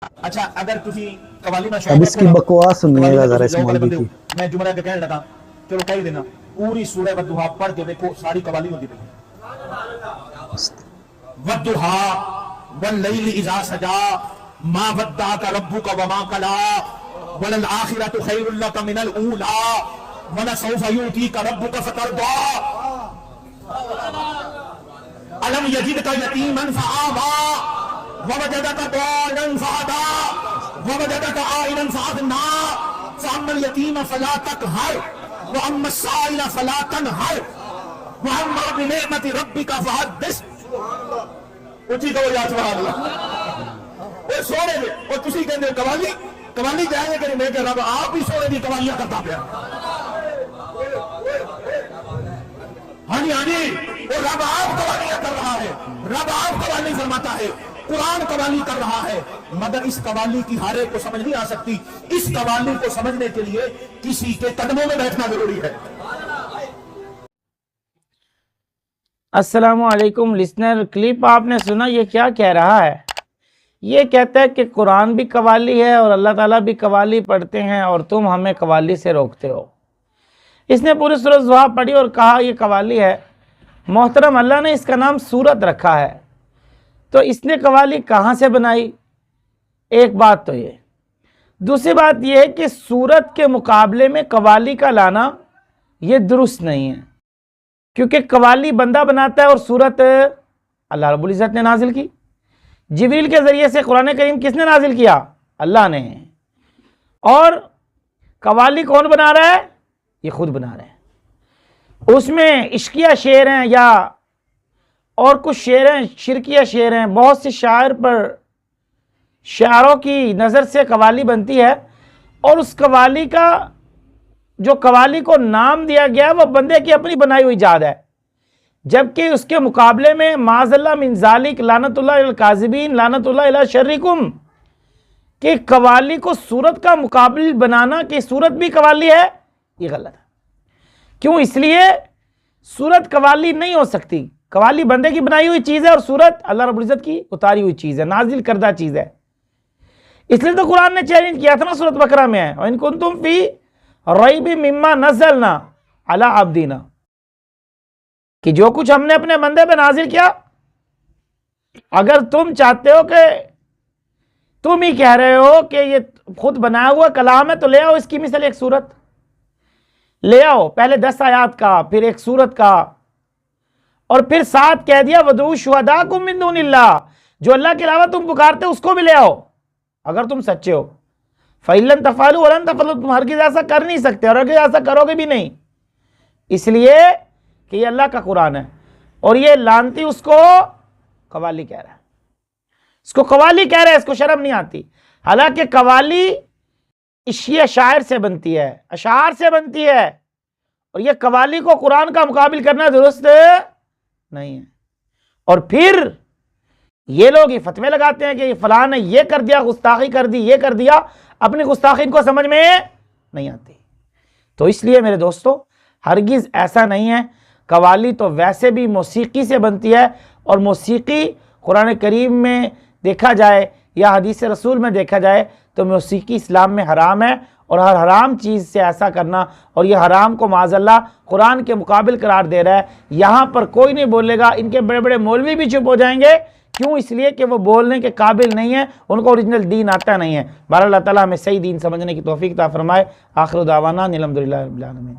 اچھا اگر تسی قوالی میں اب اس کی بکواس سنیے گا ذرا اس مولوی کی. میں جملہ کے کہنے لگا چلو کہہ دینا پوری سورہ والضحیٰ پڑھ کے دیکھو ساری قوالی ہوتی پئی والضحیٰ واللیل اذا سجا ما ودعک ربک وما قلی وللآخرۃ خیر لک من الاولی ولسوف یؤتیک ربک فترضی الم یجدک یتیما فآوی ووجدک ضالا فہدی ووجدک عائلا فأغنی فأما اليتیم فلا تقہر وأما السائل فلا تنہر وأما بنعمت ربک فحدث. اچھی کہو یا سبحان اللہ. وہ سونے دے اور تسی کہندے قوالی قوالی جائیں گے میں کہ رب آپ بھی سونے دی قوالیاں کرتا پیا. ہاں جی وہ رب آپ قوالیاں کر رہا ہے, رب آپ قوالی فرماتا ہے, قرآن قوالی کر رہا ہے, مگر اس قوالی کی ہر ایک کو سمجھ نہیں آ سکتی. اس قوالی کو سمجھنے کے لیے کسی کے قدموں میں بیٹھنا ضروری ہے. السلام علیکم لسنر. کلپ آپ نے سنا یہ کیا کہہ رہا ہے؟ یہ کہتا ہے کہ قرآن بھی قوالی ہے اور اللہ تعالیٰ بھی قوالی پڑھتے ہیں اور تم ہمیں قوالی سے روکتے ہو. اس نے پوری سورۃ الضحیٰ پڑھی اور کہا یہ قوالی ہے. محترم اللہ نے اس کا نام سورت رکھا ہے تو اس نے قوالی کہاں سے بنائی؟ ایک بات تو یہ. دوسری بات یہ ہے کہ سورت کے مقابلے میں قوالی کا لانا یہ درست نہیں ہے, کیونکہ قوالی بندہ بناتا ہے اور سورت اللہ رب العزت نے نازل کی. جبریل کے ذریعے سے قرآن کریم کس نے نازل کیا؟ اللہ نے. اور قوالی کون بنا رہا ہے؟ یہ خود بنا رہے ہیں. اس میں عشقیہ شعر ہیں یا اور کچھ شعر ہیں, شرکیہ شعر ہیں. بہت سے شاعر پر شاعروں کی نظر سے قوالی بنتی ہے اور اس قوالی کا جو قوالی کو نام دیا گیا وہ بندے کی اپنی بنائی ہوئی ایجاد ہے, جبکہ اس کے مقابلے میں معاذ اللہ من ذالک لعنت اللہ علی الکاذبین لعنت اللہ علی شرکم کہ قوالی کو سورت کا مقابل بنانا کہ سورت بھی قوالی ہے, یہ غلط ہے. کیوں؟ اس لیے سورت قوالی نہیں ہو سکتی. قوالی بندے کی بنائی ہوئی چیز ہے اور سورت اللہ رب العزت کی اتاری ہوئی چیز ہے, نازل کردہ چیز ہے. اس لیے تو قرآن نے چیلنج کیا تھا نا سورۃ بقرہ میں, وَإِن كُنتُمْ فِي رَيْبٍ مِّمَّا نَزَّلْنَا عَلَىٰ عَبْدِنَا کہ جو کچھ ہم نے اپنے بندے پہ نازل کیا, اگر تم چاہتے ہو کہ تم ہی کہہ رہے ہو کہ یہ خود بنایا ہوا کلام ہے تو لے آؤ اس کی مثل ایک سورت لے آؤ, پہلے 10 آیات کا پھر ایک سورت کا اور پھر ساتھ کہہ دیا وَادْعُوا شُهَدَاءَكُم مِّن دُونِ اللَّهِ جو اللہ کے علاوہ تم پکارتے اس کو بھی لے آؤ اگر تم سچے ہو. فَإِن لَّمْ تَفْعَلُوا وَلَن تَفْعَلُوا تم ہرگز ایسا کر نہیں سکتے اور ہرگز ایسا کرو گے بھی نہیں, اس لیے کہ یہ اللہ کا قرآن ہے. اور یہ لانتی اس کو قوالی کہہ رہا ہے, اس کو قوالی کہہ رہا ہے, اس کو شرم نہیں آتی. حالانکہ قوالی عشقیہ شاعر سے بنتی ہے, اشعار سے بنتی ہے, اور یہ قوالی کو قرآن کا مقابل کرنا درست نہیں ہے. اور پھر یہ لوگ یہ فتوے لگاتے ہیں کہ فلاں نے یہ کر دیا, گستاخی کر دی, یہ کر دیا, اپنی گستاخی ان کو سمجھ میں نہیں آتی. تو اس لیے میرے دوستو ہرگز ایسا نہیں ہے. قوالی تو ویسے بھی موسیقی سے بنتی ہے, اور موسیقی قرآن کریم میں دیکھا جائے یا حدیث رسول میں دیکھا جائے تو موسیقی اسلام میں حرام ہے, اور ہر حرام چیز سے ایسا کرنا اور یہ حرام کو معاذ اللہ قرآن کے مقابل قرار دے رہا ہے. یہاں پر کوئی نہیں بولے گا, ان کے بڑے بڑے مولوی بھی چپ ہو جائیں گے. کیوں؟ اس لیے کہ وہ بولنے کے قابل نہیں ہیں, ان کو اوریجنل دین آتا نہیں ہے. بہرحال اللہ تعالیٰ ہمیں صحیح دین سمجھنے کی توفیق عطا فرمائے. آخر دعوانا الحمدللہ رب العالمین.